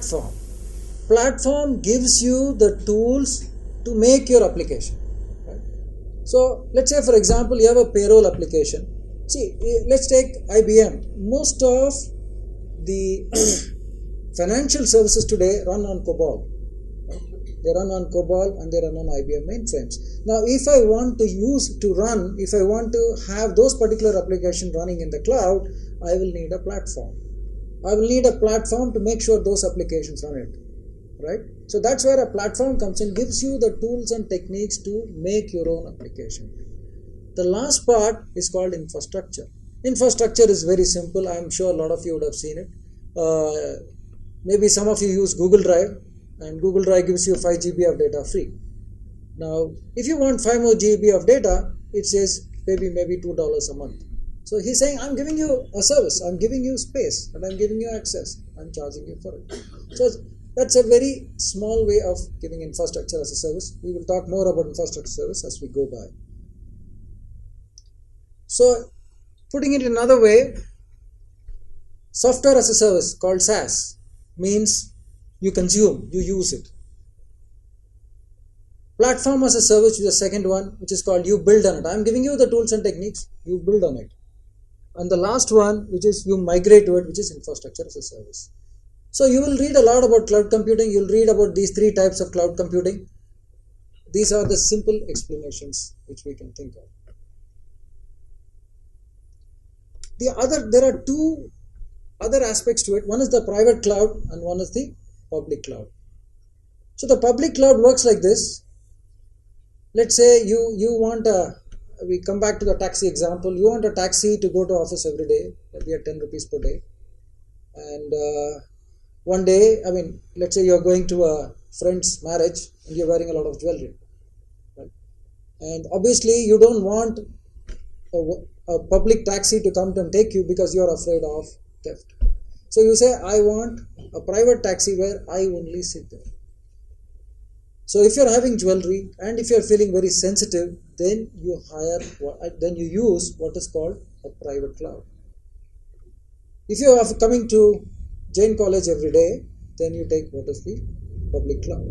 platform. Platform gives you the tools to make your application. Right? So let's say, for example, you have a payroll application. See, let's take IBM. Most of the financial services today run on COBOL. Right? They run on COBOL and they run on IBM mainframes. Now, if I want to have those particular applications running in the cloud, I will need a platform. I will need a platform to make sure those applications run it. Right? So that's where a platform comes in, gives you the tools and techniques to make your own application. The last part is called infrastructure. Infrastructure is very simple. I'm sure a lot of you would have seen it. Maybe some of you use Google Drive, and Google Drive gives you 5 GB of data free. Now, if you want 5 more GB of data, it says maybe $2 a month. So he's saying, I'm giving you a service, I'm giving you space, and I'm giving you access. I'm charging you for it. So that's a very small way of giving infrastructure as a service. We will talk more about infrastructure service as we go by. So, putting it another way, software as a service called SaaS means you consume, you use it. Platform as a service is the second one, which is called you build on it. I'm giving you the tools and techniques, you build on it. And the last one, which is you migrate to it, which is infrastructure as a service. So you will read a lot about cloud computing. You'll read about these 3 types of cloud computing. These are the simple explanations which we can think of. There are 2 other aspects to it. One is the private cloud and one is the public cloud. So the public cloud works like this. Let's say you want we come back to the taxi example. You want a taxi to go to office every day, maybe at 10 rupees per day. And one day, let's say you're going to a friend's marriage and you're wearing a lot of jewelry. Right? And obviously you don't want a public taxi to come and take you because you're afraid of theft. So you say, I want a private taxi where I only sit there. So if you're having jewelry and if you're feeling very sensitive, then you use what is called a private cloud. If you are coming to Jain College every day, then you take what is the public cloud.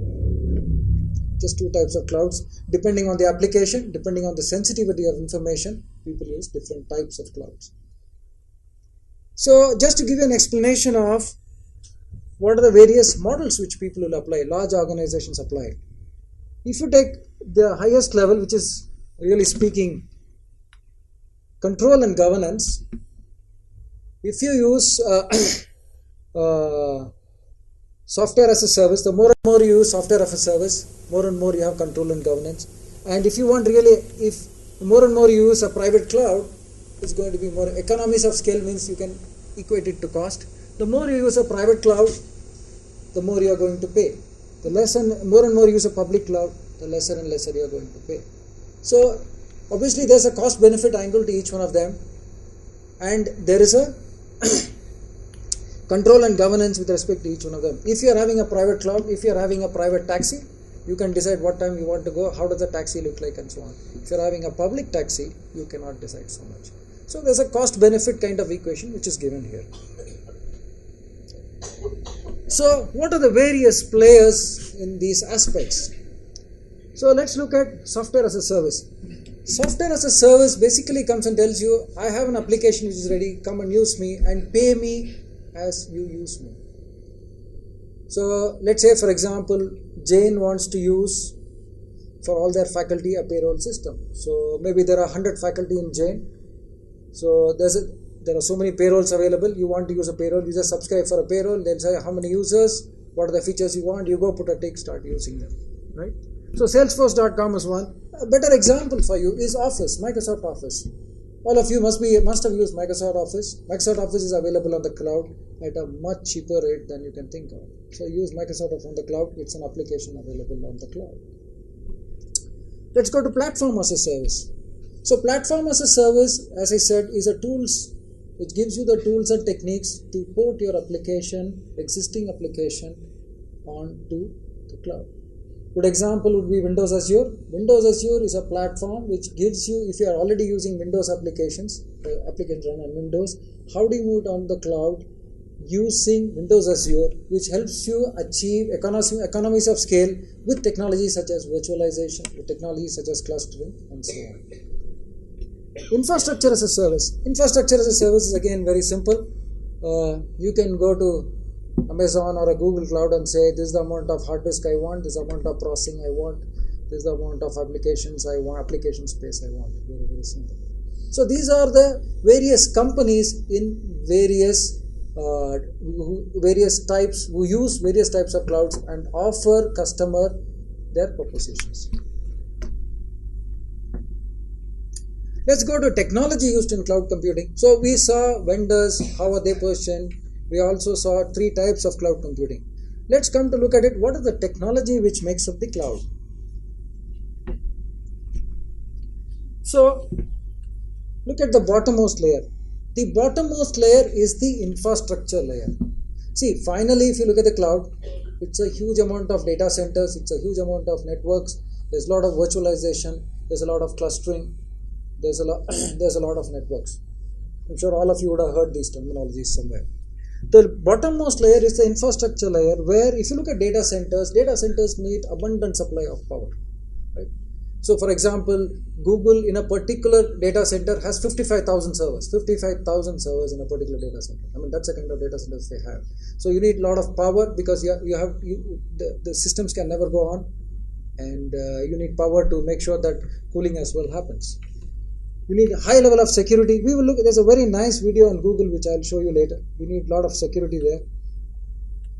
Just 2 types of clouds. Depending on the application, depending on the sensitivity of information, people use different types of clouds. So just to give you an explanation of what are the various models which people will apply, large organizations apply. If you take the highest level, which is really speaking control and governance, if you use software as a service, the more and more you use software as a service, more and more you have control and governance. And if you want if more and more you use a private cloud, it's going to be more economies of scale, means you can equate it to cost. The more you use a private cloud, the more you are going to pay. The more and more you use a public cloud, the lesser and lesser you are going to pay. So obviously there's a cost benefit angle to each one of them, and there is a control and governance with respect to each one of them. If you are having a private cloud, if you are having a private taxi, you can decide what time you want to go, how does the taxi look like, and so on. If you are having a public taxi, you cannot decide so much. So there's a cost benefit kind of equation which is given here. So what are the various players in these aspects? So let's look at software as a service. Software as a service basically comes and tells you, I have an application which is ready, come and use me and pay me as you use me. So let's say, for example, Jain wants to use for all their faculty a payroll system. So maybe there are 100 faculty in Jain. So there are so many payrolls available. You want to use a payroll, you just subscribe for a payroll. They'll say how many users, what are the features you want. You go put a tick, start using them. Right? So Salesforce.com is one. A better example for you is Office, Microsoft Office. All of you must have used Microsoft Office. Microsoft Office is available on the cloud at a much cheaper rate than you can think of. So use Microsoft Office on the cloud. It's an application available on the cloud. Let's go to platform as a service. So platform as a service, as I said, is a tools which gives you the tools and techniques to port your existing application onto the cloud. Good example would be Windows Azure. Windows Azure is a platform which gives you, if you are already using Windows applications, applications run on Windows, how do you move it on the cloud using Windows Azure, which helps you achieve economies of scale with technologies such as virtualization, with technologies such as clustering, and so on. Infrastructure as a service. Infrastructure as a service is again very simple. You can go to Amazon or a Google Cloud and say, this is the amount of hard disk I want, this is the amount of processing I want, this is the amount of applications I want, application space I want. Very, very simple. So these are the various companies in various types who use various types of clouds and offer customer their propositions. Let's go to technology used in cloud computing. So we saw vendors, how are they positioned. We also saw 3 types of cloud computing. Let's come to look at it. What is the technology which makes up the cloud? So look at the bottommost layer. The bottommost layer is the infrastructure layer. See, finally, if you look at the cloud, it's a huge amount of data centers, it's a huge amount of networks, there's a lot of virtualization, there's a lot of clustering, there's a lot of networks. I'm sure all of you would have heard these terminologies somewhere. The bottommost layer is the infrastructure layer, where if you look at data centers need abundant supply of power. Right? So for example, Google in a particular data center has 55,000 servers. 55,000 servers in a particular data center. I mean, that's the kind of data centers they have. So you need a lot of power because the systems can never go on, and you need power to make sure that cooling as well happens. You need a high level of security. We will look. There's a very nice video on Google which I'll show you later. You need a lot of security there.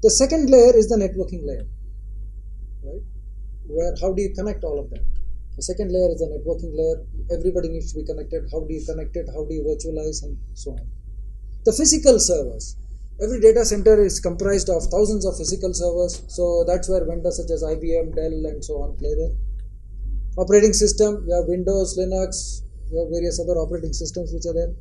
The second layer is the networking layer, right? Where how do you connect all of that? The second layer is the networking layer. Everybody needs to be connected. How do you connect it? How do you virtualize, and so on? The physical servers. Every data center is comprised of thousands of physical servers. So that's where vendors such as IBM, Dell, and so on play there. Operating system. You have Windows, Linux. You have various other operating systems which are there.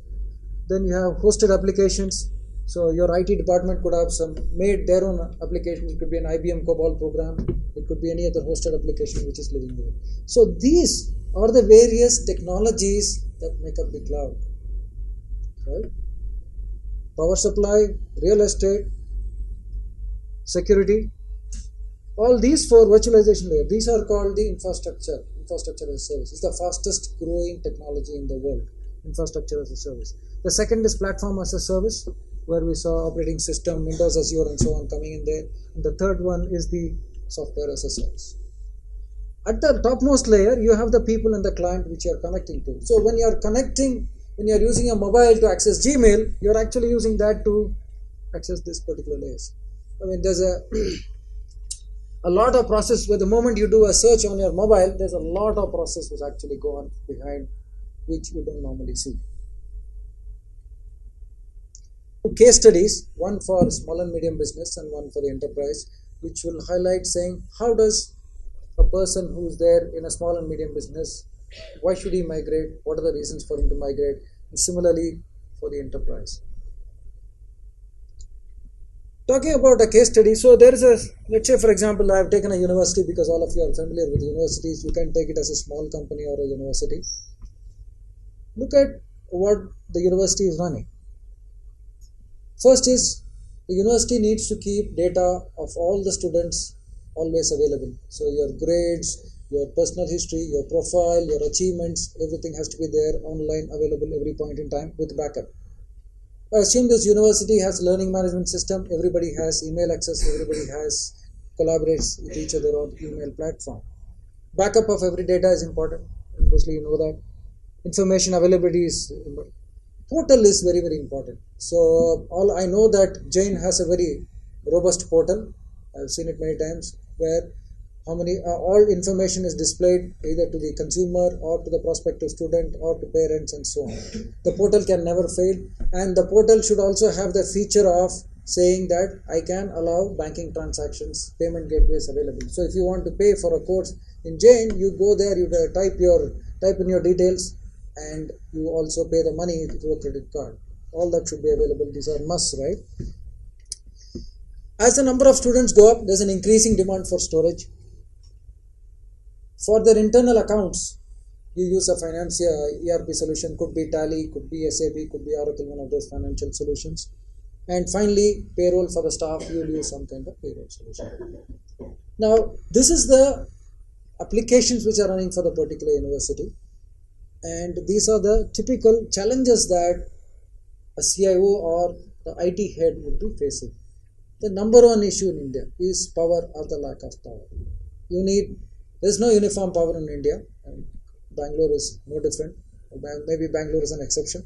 Then you have hosted applications. So your IT department could have made their own application. It could be an IBM COBOL program. It could be any other hosted application which is living there. So these are the various technologies that make up the cloud. Right? Power supply, real estate, security. All these 4 virtualization layers. These are called the infrastructure as a service. It's the fastest growing technology in the world. Infrastructure as a service. The second is platform as a service, where we saw operating system, Windows, Azure, and so on coming in there. And the third one is the software as a service. At the topmost layer, you have the people and the client which you are connecting to. So when you are using a mobile to access Gmail, you're actually using that to access this particular layers. I mean, there's a lot of process where the moment you do a search on your mobile, there's a lot of process which actually go on behind, which you don't normally see. Two case studies, one for small and medium business and one for the enterprise, which will highlight saying how does a person who's there in a small and medium business, why should he migrate, what are the reasons for him to migrate, and similarly for the enterprise. Talking about a case study, so there is let's say for example, I have taken a university because all of you are familiar with universities. You can take it as a small company or a university. Look at what the university is running. First is, the university needs to keep data of all the students always available. So your grades, your personal history, your profile, your achievements, everything has to be there online, available every point in time with backup. I assume this university has a learning management system. Everybody has email access. Everybody collaborates with each other on email platform. Backup of every data is important. Mostly you know that. Information availability is important. Portal is very, very important. So I know that Jain has a very robust portal. I've seen it many times, where all information is displayed either to the consumer or to the prospective student or to parents and so on. The portal can never fail, and the portal should also have the feature of saying that I can allow banking transactions, payment gateways available. So if you want to pay for a course in Jain, you go there, you type in your details, and you also pay the money through a credit card. All that should be available. These are musts, right? As the number of students go up, there's an increasing demand for storage. For their internal accounts, you use a Financia ERP solution. Could be Tally, could be SAP, could be Oracle, one of those financial solutions. And finally, payroll for the staff, you will use some kind of payroll solution. Now, this is the applications which are running for the particular university, and these are the typical challenges that a CIO or the IT head would be facing. The number one issue in India is power or the lack of power. There's no uniform power in India, and Bangalore is no different. Maybe Bangalore is an exception.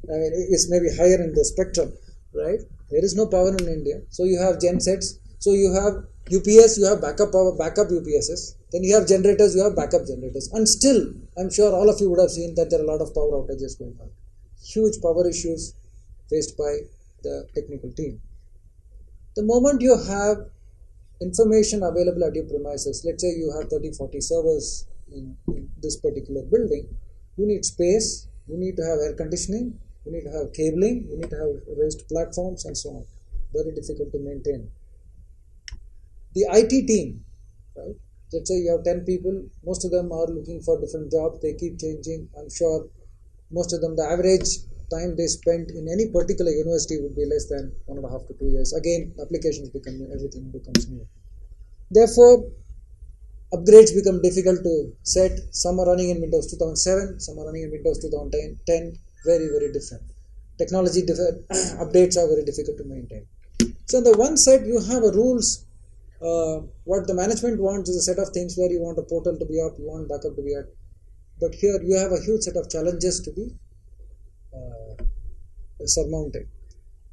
I mean, it's maybe higher in the spectrum, right? There is no power in India. So you have gensets. So you have UPS, you have backup power, backup UPSs. Then you have generators, you have backup generators. And still, I'm sure all of you would have seen that there are a lot of power outages going on. Huge power issues faced by the technical team. The moment you have information available at your premises, let's say you have 30-40 servers in this particular building, you need space, you need to have air conditioning, you need to have cabling, you need to have raised platforms and so on. Very difficult to maintain. The IT team, right? Let's say you have 10 people, most of them are looking for different jobs, they keep changing. I'm sure most of them, the average time they spend in any particular university would be less than 1.5 to 2 years. Again, applications become new, everything becomes new. Therefore, upgrades become difficult to set. Some are running in Windows 2007, some are running in Windows 2010, very, very different. Technology updates are very difficult to maintain. So on the one side, you have a rules. What the management wants is a set of things where you want a portal to be up, you want backup to be up. But here you have a huge set of challenges to be surmounted.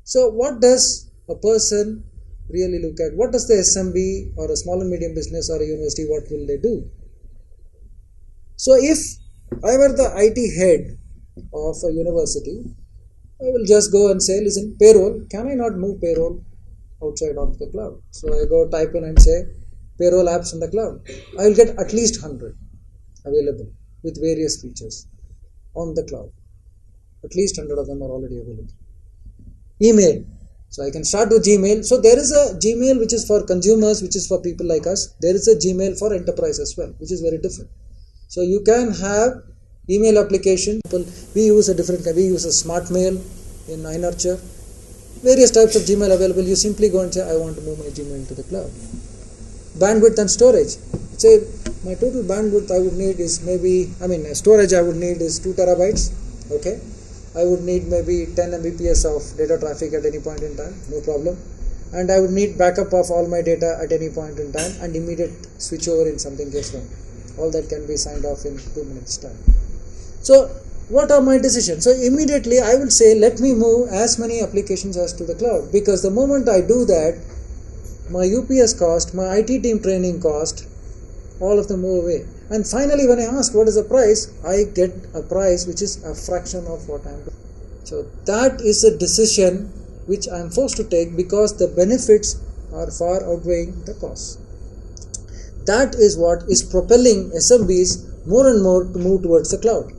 So what does a person really look at? What does the SMB or a small and medium business or a university, what will they do? So if I were the IT head of a university, I will just go and say, listen, payroll, can I not move payroll outside onto the cloud? So I go type in and say payroll apps in the cloud. I will get at least 100 available with various features on the cloud. At least 100 of them are already available. Email. So I can start with Gmail. So there is a Gmail which is for consumers, which is for people like us. There is a Gmail for enterprise as well, which is very different. So you can have email application. We use a smart mail in iNurture. Various types of Gmail available. You simply go and say, I want to move my Gmail to the cloud. Bandwidth and storage. Say my total bandwidth I would need is storage I would need is 2 terabytes. Okay. I would need maybe 10 Mbps of data traffic at any point in time, no problem. And I would need backup of all my data at any point in time and immediate switch over in something goes wrong. All that can be signed off in 2 minutes time. So what are my decisions? So immediately I will say, let me move as many applications as to the cloud, because the moment I do that, my UPS cost, my IT team training cost, all of them move away. And finally, when I ask what is the price, I get a price which is a fraction of what I am doing. So that is a decision which I am forced to take because the benefits are far outweighing the costs. That is what is propelling SMBs more and more to move towards the cloud.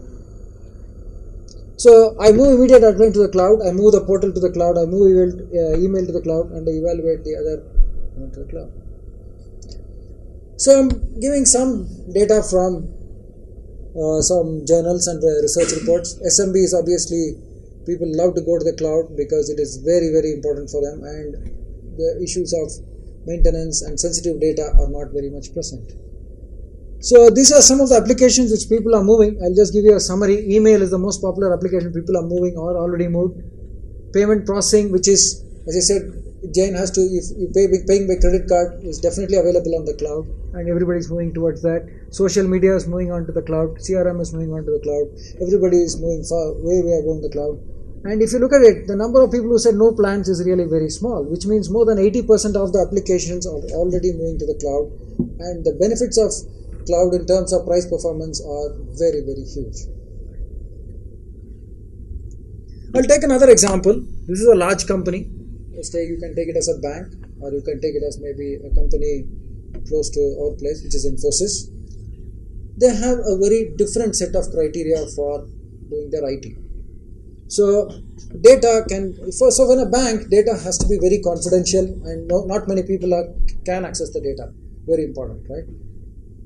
So I move immediate admin to the cloud, I move the portal to the cloud, I move email to the cloud, and I evaluate the other to the cloud. So I'm giving some data from some journals and research reports. SMB is obviously, people love to go to the cloud because it is very, very important for them, and the issues of maintenance and sensitive data are not very much present. So these are some of the applications which people are moving. I'll just give you a summary. Email is the most popular application people are moving or already moved. Payment processing, which is, as I said, Jane has to, if you paying by credit card, is definitely available on the cloud, and everybody is moving towards that. Social media is moving on to the cloud. CRM is moving on to the cloud. Everybody is moving way going to the cloud. And if you look at it, the number of people who said no plans is really very small, which means more than 80% of the applications are already moving to the cloud, and the benefits of cloud in terms of price performance are very, very huge. I'll take another example. This is a large company. You can take it as a bank, or you can take it as maybe a company close to our place, which is Infosys. They have a very different set of criteria for doing their IT. So data so in a bank, data has to be very confidential, and not many people can access the data. Very important, right?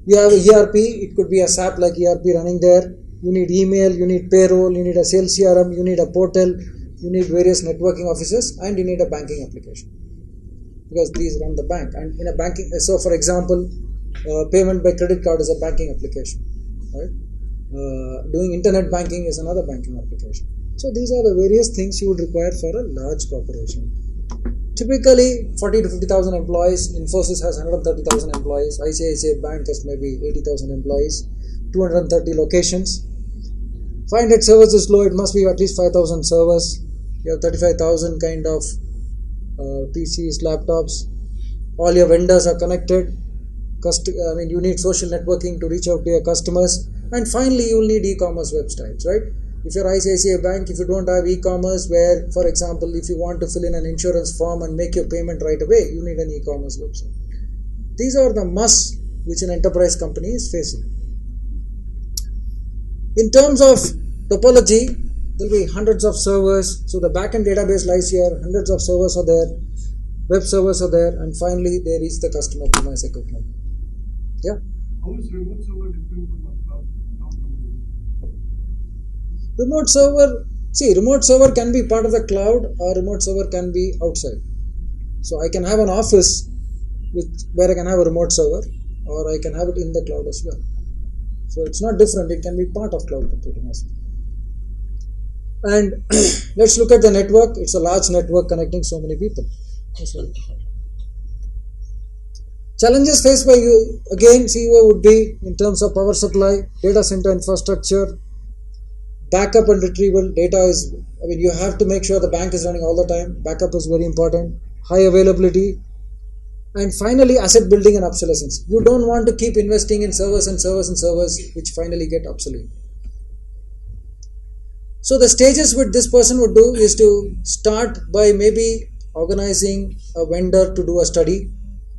You have a ERP, it could be a SAP like ERP running there. You need email, you need payroll, you need a sales CRM, you need a portal, you need various networking offices, and you need a banking application, because these run the bank. And in a banking, so for example, payment by credit card is a banking application, right? Doing internet banking is another banking application. So these are the various things you would require for a large corporation. Typically 40 to 50,000 employees. Infosys has 130,000 employees. ICICI Bank has maybe 80,000 employees, 230 locations. 500 servers is low. It must be at least 5,000 servers. You have 35,000 kind of PCs, laptops. All your vendors are connected. You need social networking to reach out to your customers. And finally, you will need e-commerce websites, right? If you're ICICI Bank, if you don't have e-commerce, where, for example, if you want to fill in an insurance form and make your payment right away, you need an e-commerce website. These are the musts which an enterprise company is facing. In terms of topology, there will be hundreds of servers. So the backend database lies here, hundreds of servers are there, web servers are there, and finally there is the customer premise equipment. Yeah? How is remote server different from a cloud? Remote server can be part of the cloud, or remote server can be outside. So I can have an office where I can have a remote server, or I can have it in the cloud as well. So it's not different, it can be part of cloud computing as well. And let's look at the network. It's a large network connecting so many people. Challenges faced by you, again, CEO would be in terms of power supply, data center infrastructure, backup and retrieval. Data is, you have to make sure the bank is running all the time. Backup is very important. High availability. And finally, asset building and obsolescence. You don't want to keep investing in servers and servers and servers which finally get obsolete. So the stages which this person would do is to start by maybe organizing a vendor to do a study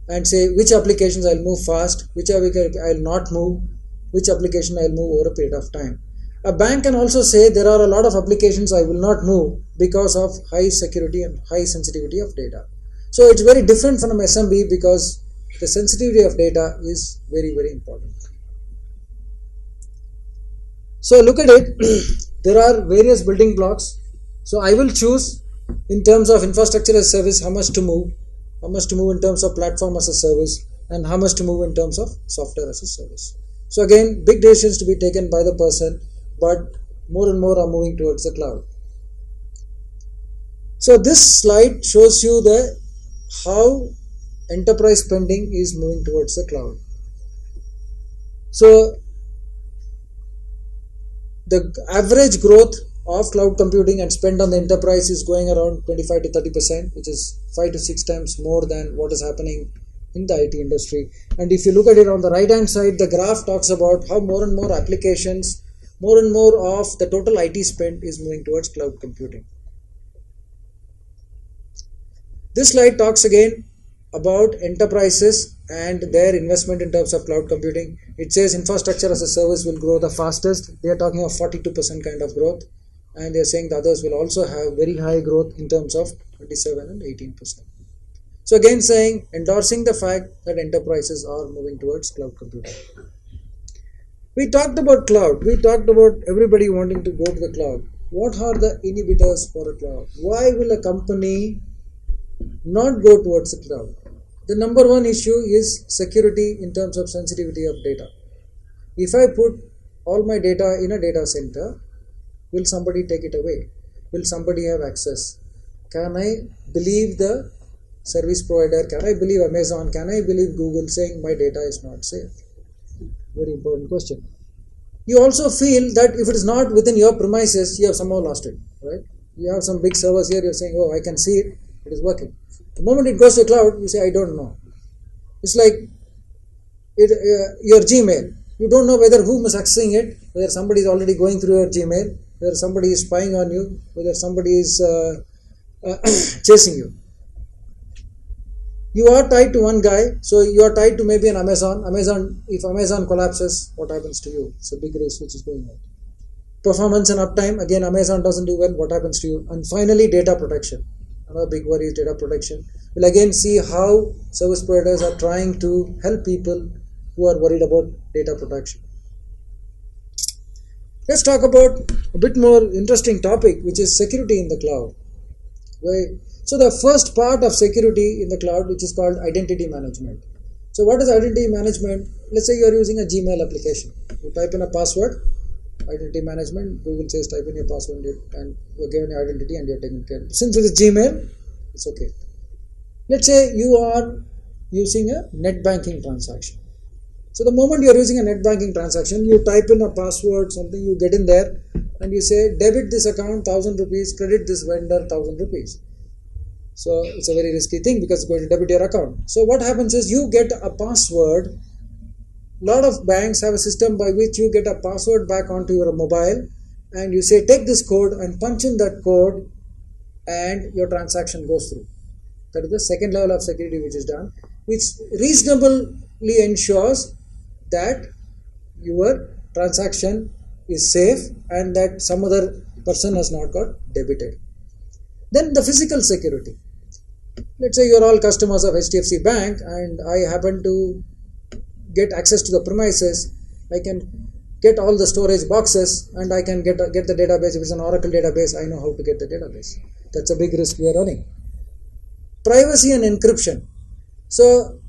and say which applications I'll move fast, which I'll not move, which application I'll move over a period of time. A bank can also say there are a lot of applications I will not move because of high security and high sensitivity of data. So it's very different from SMB because the sensitivity of data is very, very important. So look at it. There are various building blocks. So I will choose in terms of infrastructure as a service how much to move in terms of platform as a service, and how much to move in terms of software as a service. So again, big decisions to be taken by the person, but more and more are moving towards the cloud. So this slide shows you how enterprise spending is moving towards the cloud. So the average growth of cloud computing and spend on the enterprise is going around 25 to 30%, which is 5 to 6 times more than what is happening in the IT industry. And if you look at it on the right hand side, the graph talks about how more and more applications, more and more of the total IT spend is moving towards cloud computing. This slide talks again about enterprises and their investment in terms of cloud computing. It says infrastructure as a service will grow the fastest. They are talking of 42% kind of growth, and they are saying the others will also have very high growth in terms of 27 and 18%. So again saying, endorsing the fact that enterprises are moving towards cloud computing. We talked about cloud. We talked about everybody wanting to go to the cloud. What are the inhibitors for a cloud? Why will a company not go towards the cloud? The number one issue is security in terms of sensitivity of data. If I put all my data in a data center, will somebody take it away? Will somebody have access? Can I believe the service provider? Can I believe Amazon? Can I believe Google saying my data is not safe? Very important question. You also feel that if it is not within your premises, you have somehow lost it, right? You have some big servers here, you're saying, oh, I can see it, it is working. The moment it goes to cloud, you say, I don't know. It's like your Gmail. You don't know whether whom is accessing it, whether somebody is already going through your Gmail, whether somebody is spying on you, whether somebody is chasing you. You are tied to one guy, so you are tied to maybe an Amazon. If Amazon collapses, what happens to you? It's a big race which is going on. Performance and uptime, again, Amazon doesn't do well, what happens to you? And finally, data protection. Another big worry is data protection. We'll again see how service providers are trying to help people who are worried about data protection. Let's talk about a bit more interesting topic, which is security in the cloud. So the first part of security in the cloud, which is called identity management. So what is identity management? Let's say you are using a Gmail application. You type in a password, identity management, Google says type in your password and you're given your identity and you're taken care of. Since it is Gmail, it's okay. Let's say you are using a net banking transaction. So the moment you are using a net banking transaction, you type in a password, something, you get in there and you say debit this account 1000 rupees, credit this vendor 1000 rupees. So it's a very risky thing because it's going to debit your account. So what happens is you get a password. A lot of banks have a system by which you get a password back onto your mobile and you say take this code and punch in that code and your transaction goes through. That is the second level of security which is done, which reasonably ensures that your transaction is safe and that some other person has not got debited. Then the physical security. Let's say you're all customers of HDFC Bank and I happen to get access to the premises. I can get all the storage boxes and I can get the database. If it's an Oracle database, I know how to get the database. That's a big risk we are running. Privacy and encryption. So